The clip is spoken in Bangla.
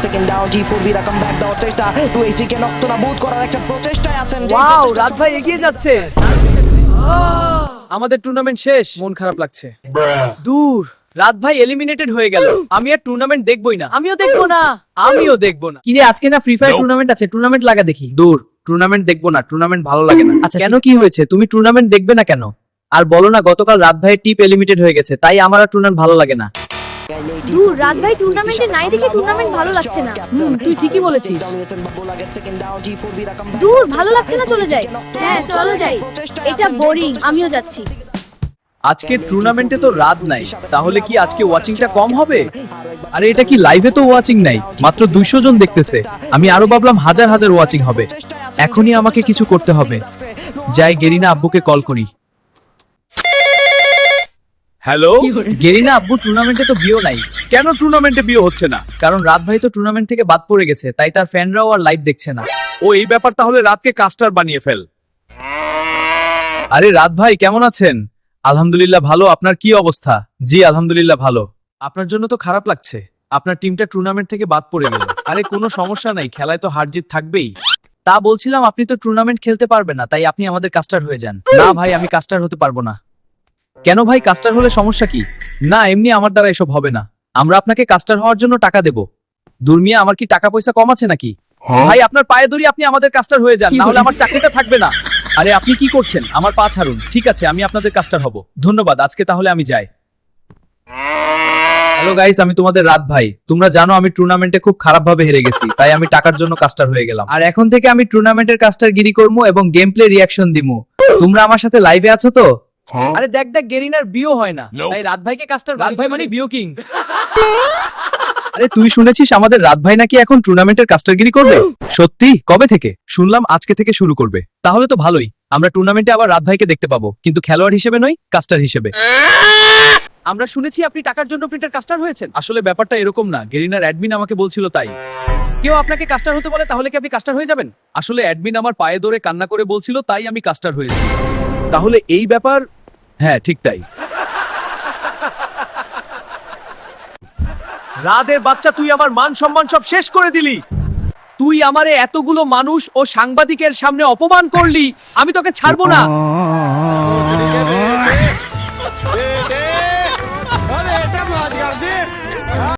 সেকেন্ড ডাউন G4 বিরা কামব্যাক দেওয়ার চেষ্টা 280 কে নক নাবুদ করার একটা প্রচেষ্টায় আছেন ওয়াও, রাত ভাই এগিয়ে যাচ্ছে। আমাদের টুর্নামেন্ট শেষ, মন খারাপ লাগছে। দূর, রাত ভাই এলিমিনেটেড হয়ে গেল। আমি আর টুর্নামেন্ট দেখবই না। আমিও দেখবো না। আমিও দেখবো না। কিরে আজকে না ফ্রি ফায়ার টুর্নামেন্ট আছে, টুর্নামেন্ট লাগা দেখি। দূর, টুর্নামেন্ট দেখবো না, টুর্নামেন্ট ভালো লাগে না। আচ্ছা কেন, কি হয়েছে? তুমি টুর্নামেন্ট দেখবে না কেন? আর বলো না, গতকাল রাত ভাইয়ের টিপ এলিমিনেটেড হয়ে গেছে, তাই আমার আর টুর্নামেন্ট ভালো লাগে না। দূর, রাত ভাই টুর্নামেন্টে নাই দেখে টুর্নামেন্ট ভালো লাগছে না। তুই ঠিকই বলেছিস। দূর, ভালো লাগছে না, চলে যাই। হ্যাঁ চলো যাই, এটা বোরিং, আমিও যাচ্ছি। আজকে টুর্নামেন্টে তো রাত নাই, তাহলে কি আজকে ওয়াচিংটা কম হবে? আরে এটা কি লাইভে তো ওয়াচিং নাই, মাত্র 200 জন দেখতেছে। আমি আরো ভাবলাম হাজার হাজার ওয়াচিং হবে। এখনই আমাকে কিছু করতে হবে। যাই গেরিনা আব্বুকে কল করি। হ্যালো গেরিনা আব্বু, টুর্নামেন্টে তো বিয়ে নাই। কেন টুর্নামেন্টে বিয়ে হচ্ছে না? কারণ রাত ভাই তো টুর্নামেন্ট থেকে বাদ পড়ে গেছে, তাই তার ফ্যানরাও আর লাইভ দেখছে না। ও এই ব্যাপার, তাহলে রাতকে কাস্টার বানিয়ে ফেল। আরে রাত ভাই কেমন আছেন? আলহামদুলিল্লাহ ভালো, আপনার কি অবস্থা? জি আলহামদুলিল্লাহ ভালো। আপনার জন্য তো খারাপ লাগছে, আপনার টিমটা টুর্নামেন্ট থেকে বাদ পড়ে গেল। আরে কোনো সমস্যা নাই, খেলায় তো হার জিত থাকবেই। তা বলছিলাম, আপনি তো টুর্নামেন্ট খেলতে পারবেন না, তাই আপনি আমাদের কাস্টার হয়ে যান। না ভাই, আমি কাস্টার হতে পারবো না। কেন ভাই, কাস্টার হলে সমস্যা কি? না এমনি আমার দ্বারা এসব হবে না। আমরা আপনাকে কাস্টার হওয়ার জন্য টাকা দেব। দুর্মিয়া, আমার কি টাকা পয়সা কম আছে নাকি? ভাই আপনার পায়ে ধরি, আপনি আমাদের কাস্টার হয়ে যান, না হলে আমার চাকরিটা থাকবে না। আরে আপনি কি করছেন? আমার পা ছাড়ুন। ঠিক আছে, আমি আপনাদের কাস্টার হব। ধন্যবাদ, আজকে তাহলে আমি যাই। হ্যালো গাইস, আমি তোমাদের রাত ভাই। তোমরা জানো আমি টুর্নামেন্টে খুব খারাপ ভাবে হেরে গেছি, তাই আমি টাকার জন্য কাস্টার হয়ে গেলাম। আর এখন থেকে আমি টুর্নামেন্টের কাস্টার গিরি করবো এবং গেম প্লে রিয়াকশন দিমু। তোমরা আমার সাথে লাইভে আছো তো? আরে দেখ দেখ, গেরিনার বিয়ে হয় না, তাই রাত ভাইকে কাস্টার। রাত ভাই মানে বিও কিং। আরে তুই শুনেছিস আমাদের রাত ভাই নাকি এখন টুর্নামেন্টের কাস্টারগিরি করবে? সত্যি? কবে থেকে? শুনলাম আজকে থেকে শুরু করবে। তাহলে তো ভালোই, আমরা টুর্নামেন্টে আবার রাত ভাইকে দেখতে পাবো, কিন্তু খেলোয়াড় হিসেবে নয়, কাস্টার হিসেবে। আমরা শুনেছি আপনি টাকার জন্য প্রিন্টার কাস্টার হয়েছেন। আসলে ব্যাপারটা এরকম না, গেরিনার অ্যাডমিন আমাকে বলছিল তাই। কেউ আপনাকে কাস্টার হতে বলে, তাহলে কি আপনি কাস্টার হয়ে যাবেন? আসলে অ্যাডমিন আমার পায়ে ধরে কান্না করে বলছিল, তাই আমি কাস্টার হয়েছি। তাহলে এই ব্যাপার? হ্যাঁ ঠিক তাই। রাদের বাচ্চা, তুই আমার মান সম্মান সব শেষ করে দিলি। তুই আমারে এতগুলো মানুষ ও সাংবাদিকের সামনে অপমান করলি, আমি তোকে ছাড়বো না।